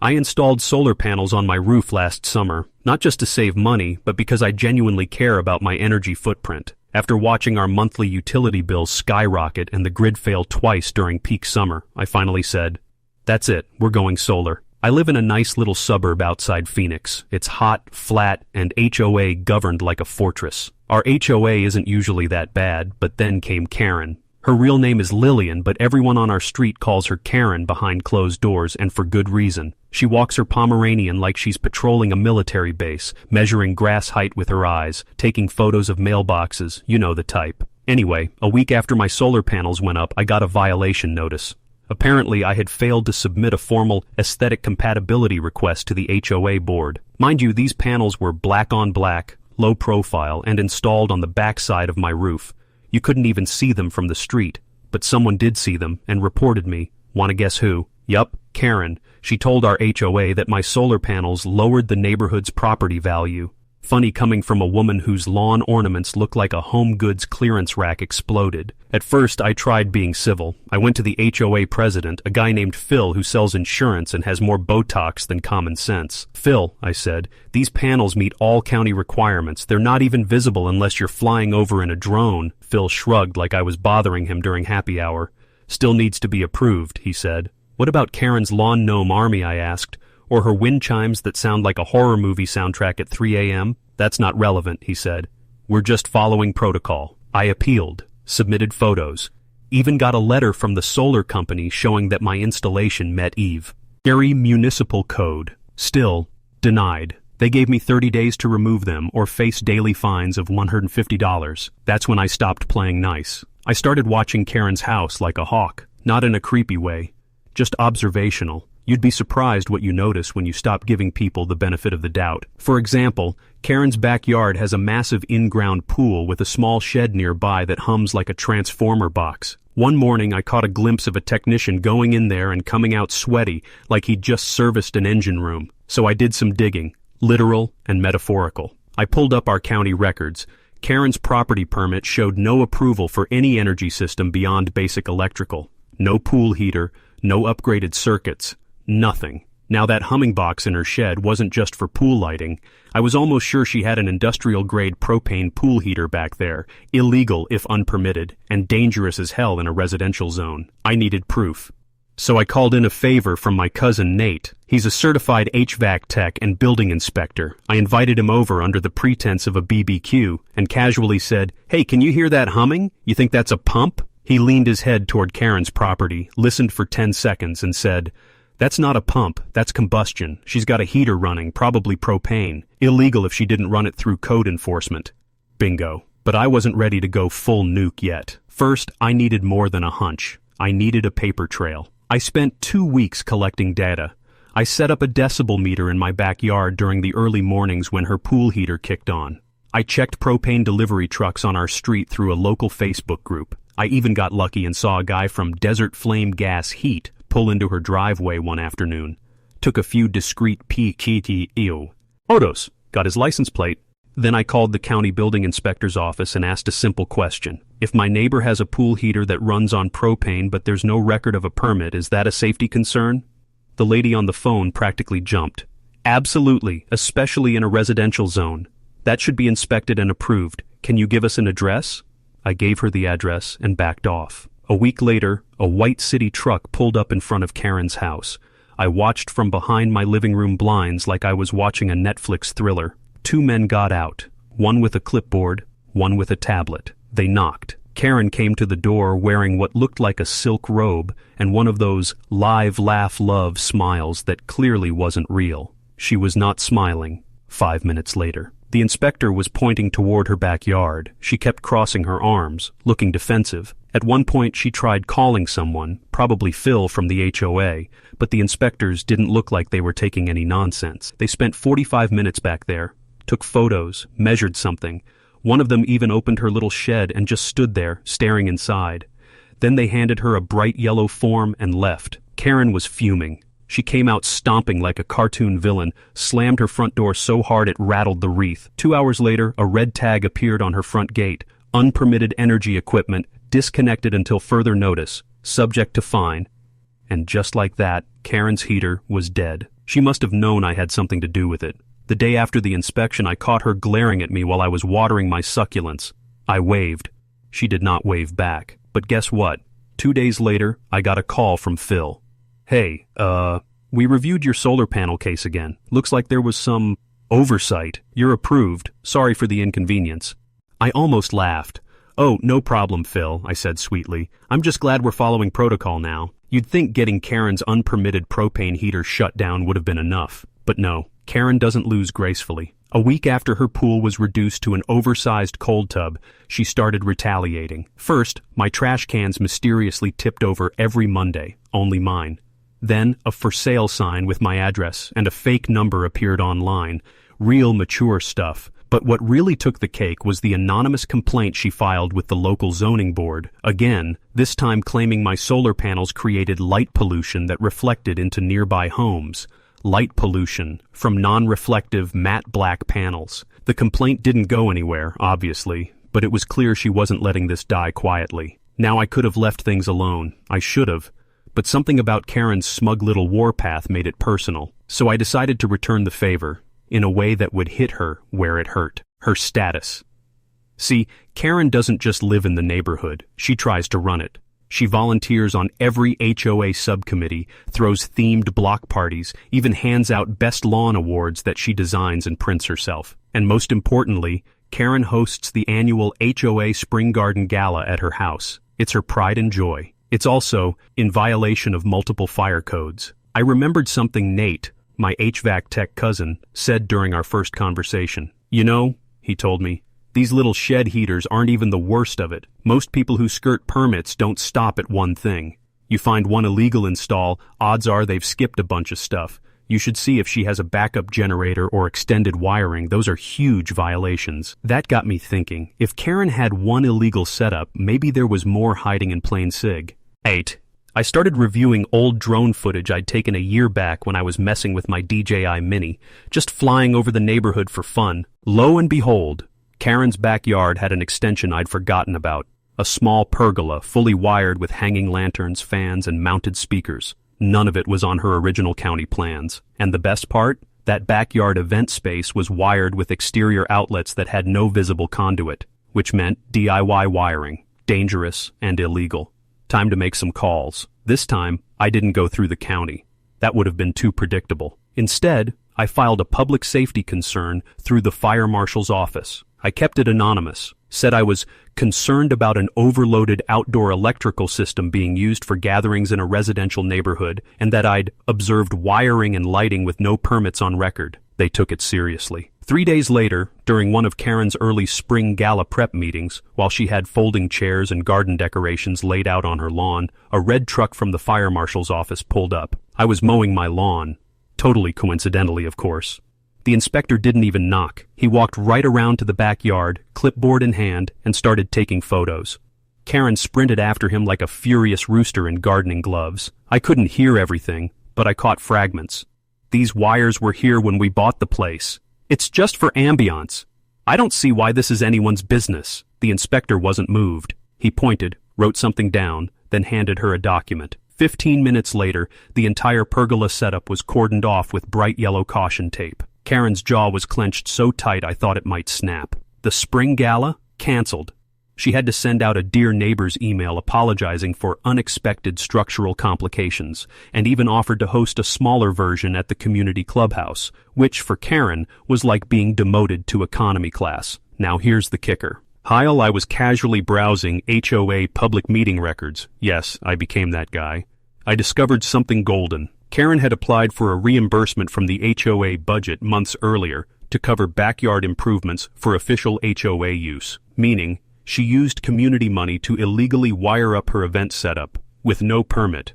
I installed solar panels on my roof last summer, not just to save money, but because I genuinely care about my energy footprint. After watching our monthly utility bills skyrocket and the grid fail twice during peak summer, I finally said, "That's it, we're going solar." I live in a nice little suburb outside Phoenix. It's hot, flat, and HOA governed like a fortress. Our HOA isn't usually that bad, but then came Karen. Her real name is Lillian, but everyone on our street calls her Karen behind closed doors, and for good reason. She walks her Pomeranian like she's patrolling a military base, measuring grass height with her eyes, taking photos of mailboxes, you know the type. Anyway, a week after my solar panels went up, I got a violation notice. Apparently, I had failed to submit a formal aesthetic compatibility request to the HOA board. Mind you, these panels were black on black, low profile, and installed on the back side of my roof. You couldn't even see them from the street, but someone did see them and reported me. Wanna guess who? Yup, Karen. She told our HOA that my solar panels lowered the neighborhood's property value. Funny coming from a woman whose lawn ornaments look like a home goods clearance rack exploded. At first, I tried being civil. I went to the HOA president, a guy named Phil who sells insurance and has more Botox than common sense. "Phil," I said, "these panels meet all county requirements. They're not even visible unless you're flying over in a drone." Phil shrugged like I was bothering him during happy hour. "Still needs to be approved," he said. "What about Karen's lawn gnome army?" I asked. "Or her wind chimes that sound like a horror movie soundtrack at 3 a.m.? "That's not relevant," he said. "We're just following protocol." I appealed, submitted photos, even got a letter from the solar company showing that my installation met EVE. Scary municipal code. Still, denied. They gave me 30 days to remove them or face daily fines of $150. That's when I stopped playing nice. I started watching Karen's house like a hawk, not in a creepy way, just observational. You'd be surprised what you notice when you stop giving people the benefit of the doubt. For example, Karen's backyard has a massive in-ground pool with a small shed nearby that hums like a transformer box. One morning I caught a glimpse of a technician going in there and coming out sweaty like he'd just serviced an engine room. So I did some digging, literal and metaphorical. I pulled up our county records. Karen's property permit showed no approval for any energy system beyond basic electrical. No pool heater, no upgraded circuits. Nothing. Now that humming box in her shed wasn't just for pool lighting. I was almost sure she had an industrial-grade propane pool heater back there, illegal if unpermitted, and dangerous as hell in a residential zone. I needed proof. So I called in a favor from my cousin Nate. He's a certified HVAC tech and building inspector. I invited him over under the pretense of a BBQ and casually said, "Hey, can you hear that humming? You think that's a pump?" He leaned his head toward Karen's property, listened for 10 seconds, and said, "That's not a pump, that's combustion. She's got a heater running, probably propane. Illegal if she didn't run it through code enforcement." Bingo. But I wasn't ready to go full nuke yet. First, I needed more than a hunch. I needed a paper trail. I spent 2 weeks collecting data. I set up a decibel meter in my backyard during the early mornings when her pool heater kicked on. I checked propane delivery trucks on our street through a local Facebook group. I even got lucky and saw a guy from Desert Flame Gas Heat pull into her driveway one afternoon. Took a few discreet photos, got his license plate. Then I called the county building inspector's office and asked a simple question. If my neighbor has a pool heater that runs on propane but there's no record of a permit, is that a safety concern? The lady on the phone practically jumped. Absolutely, especially in a residential zone. That should be inspected and approved. Can you give us an address? I gave her the address and backed off. A week later, a white city truck pulled up in front of Karen's house. I watched from behind my living room blinds like I was watching a Netflix thriller. 2 men got out, one with a clipboard, one with a tablet. They knocked. Karen came to the door wearing what looked like a silk robe and one of those live, laugh, love smiles that clearly wasn't real. She was not smiling. 5 minutes later, the inspector was pointing toward her backyard. She kept crossing her arms, looking defensive. At one point she tried calling someone, probably Phil from the HOA, but the inspectors didn't look like they were taking any nonsense. They spent 45 minutes back there, took photos, measured something. One of them even opened her little shed and just stood there, staring inside. Then they handed her a bright yellow form and left. Karen was fuming. She came out stomping like a cartoon villain, slammed her front door so hard it rattled the wreath. 2 hours later, a red tag appeared on her front gate. Unpermitted energy equipment, disconnected until further notice, subject to fine. And just like that, Karen's heater was dead. She must have known I had something to do with it. The day after the inspection, I caught her glaring at me while I was watering my succulents. I waved. She did not wave back. But guess what? 2 days later, I got a call from Phil. Hey, we reviewed your solar panel case again. Looks like there was some oversight. You're approved. Sorry for the inconvenience. I almost laughed. Oh, no problem, Phil, I said sweetly. I'm just glad we're following protocol now. You'd think getting Karen's unpermitted propane heater shut down would have been enough. But no, Karen doesn't lose gracefully. A week after her pool was reduced to an oversized cold tub, she started retaliating. First, my trash cans mysteriously tipped over every Monday, only mine. Then, a for sale sign with my address and a fake number appeared online. Real mature stuff. But what really took the cake was the anonymous complaint she filed with the local zoning board. Again, this time claiming my solar panels created light pollution that reflected into nearby homes. Light pollution from non-reflective matte black panels. The complaint didn't go anywhere, obviously, but it was clear she wasn't letting this die quietly. Now I could have left things alone. I should have. But something about Karen's smug little warpath made it personal. So I decided to return the favor, in a way that would hit her where it hurt. Her status. See, Karen doesn't just live in the neighborhood. She tries to run it. She volunteers on every HOA subcommittee, throws themed block parties, even hands out best lawn awards that she designs and prints herself. And most importantly, Karen hosts the annual HOA Spring Garden Gala at her house. It's her pride and joy. It's also in violation of multiple fire codes. I remembered something Nate, my HVAC tech cousin, said during our first conversation. You know, he told me, these little shed heaters aren't even the worst of it. Most people who skirt permits don't stop at one thing. You find one illegal install, odds are they've skipped a bunch of stuff. You should see if she has a backup generator or extended wiring. Those are huge violations. That got me thinking, if Karen had one illegal setup, maybe there was more hiding in plain sig. 8. I started reviewing old drone footage I'd taken a year back when I was messing with my DJI Mini, just flying over the neighborhood for fun. Lo and behold, Karen's backyard had an extension I'd forgotten about. A small pergola, fully wired with hanging lanterns, fans, and mounted speakers. None of it was on her original county plans. And the best part? That backyard event space was wired with exterior outlets that had no visible conduit, which meant DIY wiring, dangerous and illegal. Time to make some calls. This time, I didn't go through the county. That would have been too predictable. Instead, I filed a public safety concern through the fire marshal's office. I kept it anonymous, said I was concerned about an overloaded outdoor electrical system being used for gatherings in a residential neighborhood, and that I'd observed wiring and lighting with no permits on record. They took it seriously. 3 days later, during one of Karen's early spring gala prep meetings, while she had folding chairs and garden decorations laid out on her lawn, a red truck from the fire marshal's office pulled up. I was mowing my lawn. Totally coincidentally, of course. The inspector didn't even knock. He walked right around to the backyard, clipboard in hand, and started taking photos. Karen sprinted after him like a furious rooster in gardening gloves. I couldn't hear everything, but I caught fragments. These wires were here when we bought the place. It's just for ambiance. I don't see why this is anyone's business. The inspector wasn't moved. He pointed, wrote something down, then handed her a document. 15 minutes later, the entire pergola setup was cordoned off with bright yellow caution tape. Karen's jaw was clenched so tight I thought it might snap. The spring gala? Canceled. She had to send out a Dear Neighbors email apologizing for unexpected structural complications, and even offered to host a smaller version at the community clubhouse, which, for Karen, was like being demoted to economy class. Now here's the kicker. While I was casually browsing HOA public meeting records, yes, I became that guy, I discovered something golden. Karen had applied for a reimbursement from the HOA budget months earlier to cover backyard improvements for official HOA use, meaning she used community money to illegally wire up her event setup with no permit.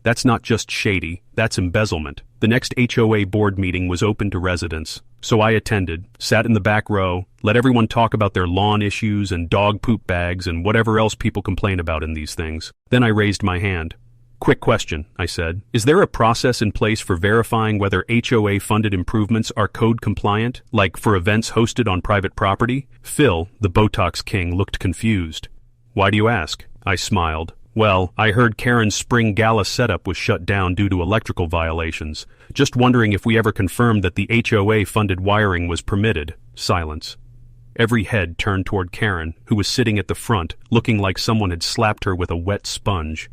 That's not just shady, that's embezzlement. The next HOA board meeting was open to residents, so I attended, sat in the back row, let everyone talk about their lawn issues and dog poop bags and whatever else people complain about in these things. Then I raised my hand. Quick question, I said. Is there a process in place for verifying whether HOA-funded improvements are code compliant, like for events hosted on private property? Phil, the Botox King, looked confused. Why do you ask? I smiled. Well, I heard Karen's spring gala setup was shut down due to electrical violations. Just wondering if we ever confirmed that the HOA-funded wiring was permitted. Silence. Every head turned toward Karen, who was sitting at the front, looking like someone had slapped her with a wet sponge.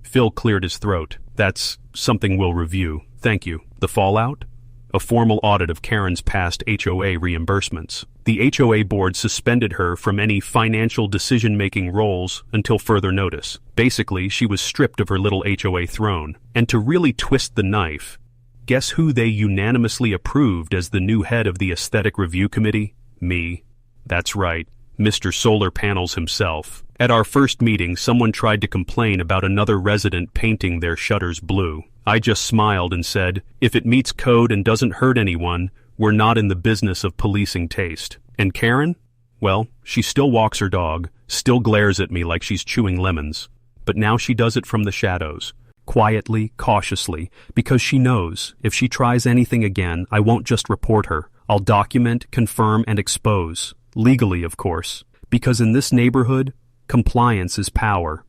Phil cleared his throat. That's something we'll review. Thank you. The fallout? A formal audit of Karen's past HOA reimbursements. The HOA board suspended her from any financial decision-making roles until further notice. Basically, she was stripped of her little HOA throne. And to really twist the knife, guess who they unanimously approved as the new head of the Aesthetic Review Committee? Me. That's right, Mr. Solar Panels himself. At our first meeting, someone tried to complain about another resident painting their shutters blue. I just smiled and said, if it meets code and doesn't hurt anyone, we're not in the business of policing taste. And Karen? Well, she still walks her dog, still glares at me like she's chewing lemons. But now she does it from the shadows, quietly, cautiously, because she knows if she tries anything again, I won't just report her. I'll document, confirm, and expose. Legally, of course. Because in this neighborhood, compliance is power.